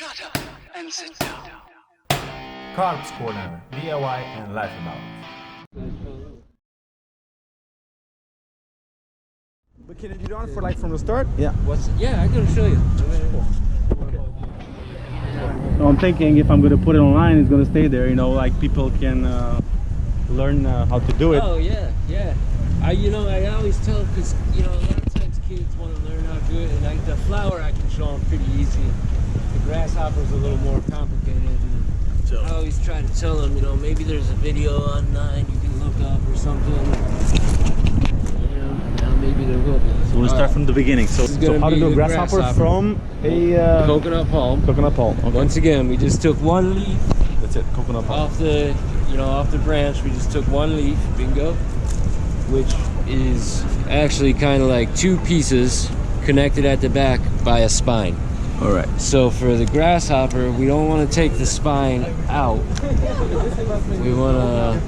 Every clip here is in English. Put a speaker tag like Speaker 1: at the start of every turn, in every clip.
Speaker 1: Shut up and sit down.
Speaker 2: Carbs Corner, DIY and lifestyle.
Speaker 3: But can you do it for like from the start? Yeah.
Speaker 4: Yeah, I can show you.
Speaker 3: So I'm thinking if I'm gonna put it online, it's gonna stay there. You know, like people can learn how to do it.
Speaker 4: Oh yeah, yeah. I always tell, because a lot of times kids want to learn how to do it, and the flower I can show them pretty easy. The grasshopper's a little more complicated. And I always try to tell them, maybe there's a video online you can look up or something. Now maybe there will be.
Speaker 3: So we'll start from the beginning. So how to do a grasshopper from a
Speaker 4: coconut palm.
Speaker 3: Coconut palm. Okay.
Speaker 4: Once again, we just took one leaf.
Speaker 3: That's it. Coconut palm.
Speaker 4: Off the, off the branch. We just took one leaf. Bingo. Which is actually kind of like two pieces connected at the back by a spine.
Speaker 3: All right.
Speaker 4: So for the grasshopper, we don't want to take the spine out. We want to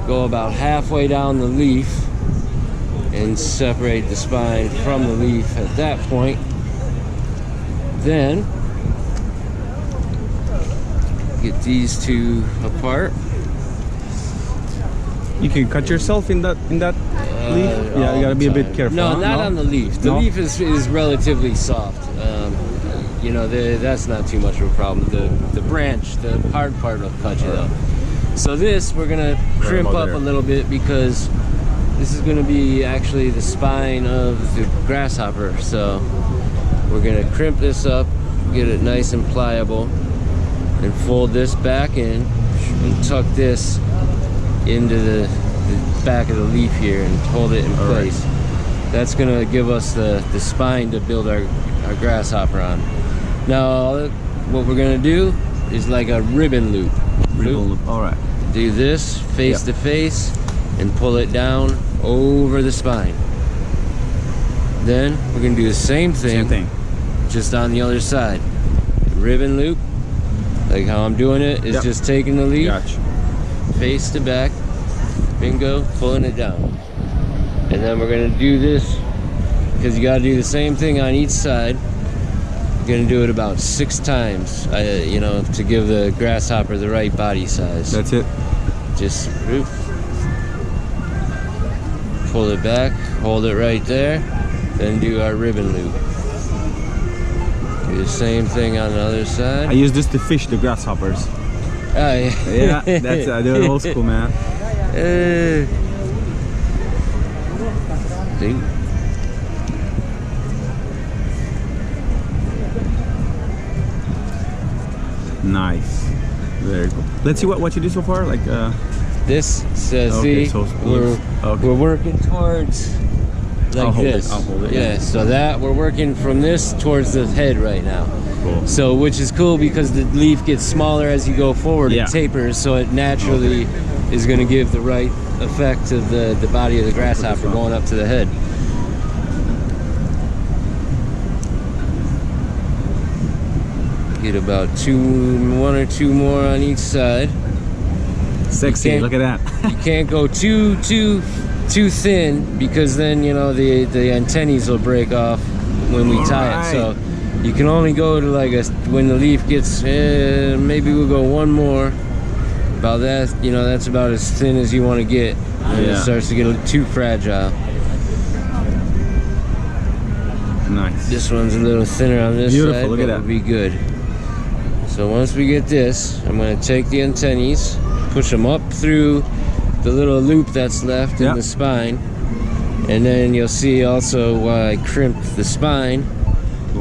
Speaker 4: go about halfway down the leaf and separate the spine from the leaf at that point. Then get these two apart.
Speaker 3: You can cut yourself in that leaf. Yeah, you gotta be a bit careful.
Speaker 4: No,
Speaker 3: huh?
Speaker 4: not on the leaf. The leaf is relatively soft. That's not too much of a problem. The branch, the hard part will cut you though. So this we're gonna crimp up a little bit, because this is gonna be actually the spine of the grasshopper. So we're gonna crimp this up, get it nice and pliable, and fold this back in and tuck this into the back of the leaf here and hold it in place. That's gonna give us the spine to build our grasshopper on. Now what we're gonna do is like a ribbon loop.
Speaker 3: All right.
Speaker 4: Do this face to face and pull it down over the spine. Then we're gonna do the same thing, just on the other side. Ribbon loop, like how I'm doing it, is just taking the leaf, face to back, bingo, pulling it down. And then we're gonna do this, because you gotta do the same thing on each side. You're gonna do it about 6 times, to give the grasshopper the right body size.
Speaker 3: That's it.
Speaker 4: Just pull it back, hold it right there, then do our ribbon loop. Do the same thing on the other side.
Speaker 3: I use this to fish the grasshoppers.
Speaker 4: Oh, yeah.
Speaker 3: Yeah, that's I do it old school, man.
Speaker 4: See?
Speaker 3: Nice. Very cool. Let's see what you do so far. Like
Speaker 4: this says,
Speaker 3: okay,
Speaker 4: see,
Speaker 3: so
Speaker 4: we're working towards like this.
Speaker 3: I'll hold it.
Speaker 4: Yeah, so that we're working from this towards the head right now.
Speaker 3: Cool.
Speaker 4: So which is cool, because the leaf gets smaller as you go forward. It tapers, so it naturally is going to give the right effect of the body of the grasshopper going up to the head. Get about 1 or 2 more on each side.
Speaker 3: Sexy, look at that.
Speaker 4: You can't go too thin, because then the antennae will break off when we tie it. So you can only go to when the leaf gets maybe we'll go 1 more. About that, that's about as thin as you want to get. And it starts to get too fragile.
Speaker 3: Nice.
Speaker 4: This one's a little thinner on this side,
Speaker 3: look at that.
Speaker 4: It'll be good. So once we get this, I'm going to take the antennae, push them up through the little loop that's left in the spine, and then you'll see also why I crimped the spine.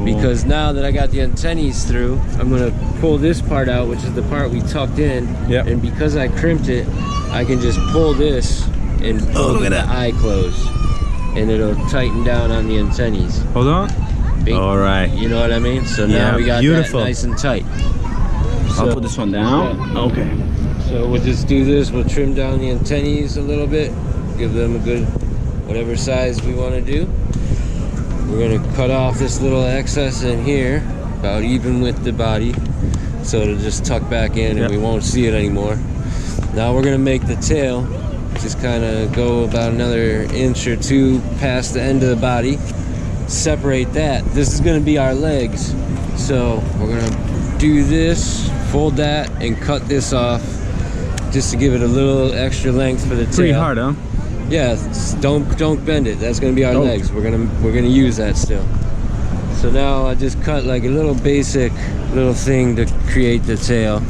Speaker 4: Because now that I got the antennae through, I'm going to pull this part out, which is the part we tucked in. And because I crimped it, I can just pull this and pull the eye closed, and it'll tighten down on the antennae.
Speaker 3: Hold on. All right.
Speaker 4: You know what I mean? So now we got that nice and tight.
Speaker 3: I'll put this one down. Okay.
Speaker 4: So we'll just do this. We'll trim down the antennae a little bit, give them a good whatever size we want to do. We're going to cut off this little excess in here, about even with the body, so it'll just tuck back in and we won't see it anymore. Now we're going to make the tail, just kind of go about another 1 or 2 inches past the end of the body. Separate that. This is going to be our legs. So we're gonna do this, fold that, and cut this off just to give it a little extra length for the tail.
Speaker 3: Pretty hard, huh?
Speaker 4: Yeah, don't bend it. That's gonna be our legs. We're gonna use that still. So now I just cut like a little basic little thing to create the tail.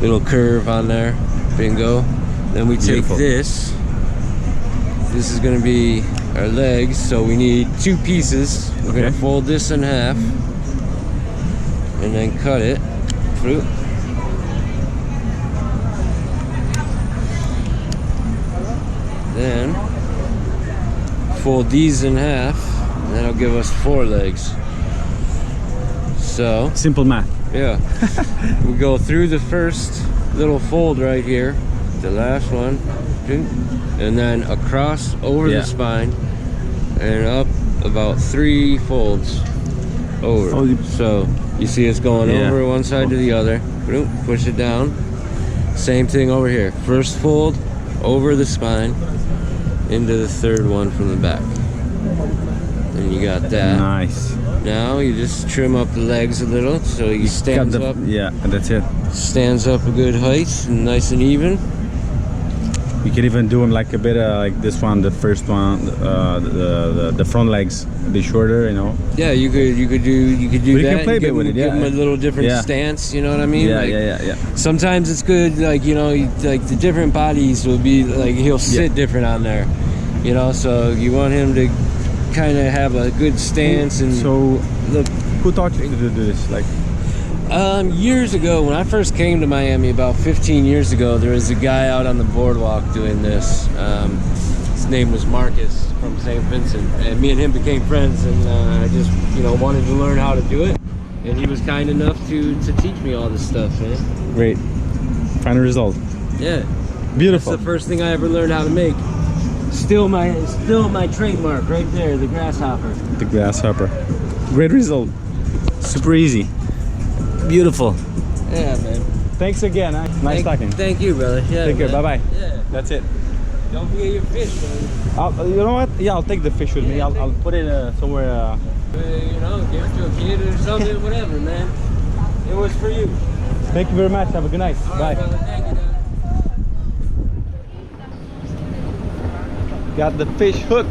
Speaker 4: Little curve on there. Bingo. Then we take this. This is gonna be our legs, so we need 2 pieces. We're gonna fold this in half and then cut it. Then fold these in half, and that'll give us 4 legs. So
Speaker 3: simple math.
Speaker 4: Yeah. We go through the first little fold right here, the last one, and then across over the spine and up about 3 folds over. So you see it's going over one side to the other. Push it down. Same thing over here. First fold over the spine into the 3rd one from the back. And you got that.
Speaker 3: Nice.
Speaker 4: Now you just trim up the legs a little so he stands up.
Speaker 3: Yeah, and that's it.
Speaker 4: Stands up a good height and nice and even.
Speaker 3: You can even do them like a bit like this one, the first one, the front legs a bit shorter, you know.
Speaker 4: Yeah, you could do that.
Speaker 3: You can play a bit with it.
Speaker 4: Give him a little different stance. You know what I mean?
Speaker 3: Yeah,
Speaker 4: like,
Speaker 3: yeah.
Speaker 4: Sometimes it's good, like, you know, like the different bodies will be like he'll sit different on there. You know, so you want him to kind of have a good stance. And
Speaker 3: so look, who taught you to do this? Like
Speaker 4: years ago, when I first came to Miami about 15 years ago, there was a guy out on the boardwalk doing this. His name was Marcus from St. Vincent, and me and him became friends, and I just, you know, wanted to learn how to do it, and he was kind enough to teach me all this stuff, man.
Speaker 3: Great. Final result.
Speaker 4: Yeah.
Speaker 3: Beautiful.
Speaker 4: That's the first thing I ever learned how to make. Still my trademark right there, the Grasshopper.
Speaker 3: The Grasshopper. Great result. Super easy. Beautiful.
Speaker 4: Yeah, man.
Speaker 3: Thanks again. Huh? Nice talking.
Speaker 4: Thank you, brother. Yeah.
Speaker 3: Take care. Bye bye.
Speaker 4: Yeah.
Speaker 3: That's it.
Speaker 4: Don't forget your fish, man.
Speaker 3: You know what? Yeah, I'll take the fish with me. I'll put it somewhere.
Speaker 4: You know, give it to a kid or something, whatever, man. It was for you.
Speaker 3: Thank you very much. Have a good night.
Speaker 4: All
Speaker 3: Bye.
Speaker 4: right, brother. Thank you,
Speaker 3: Got the fish hooked.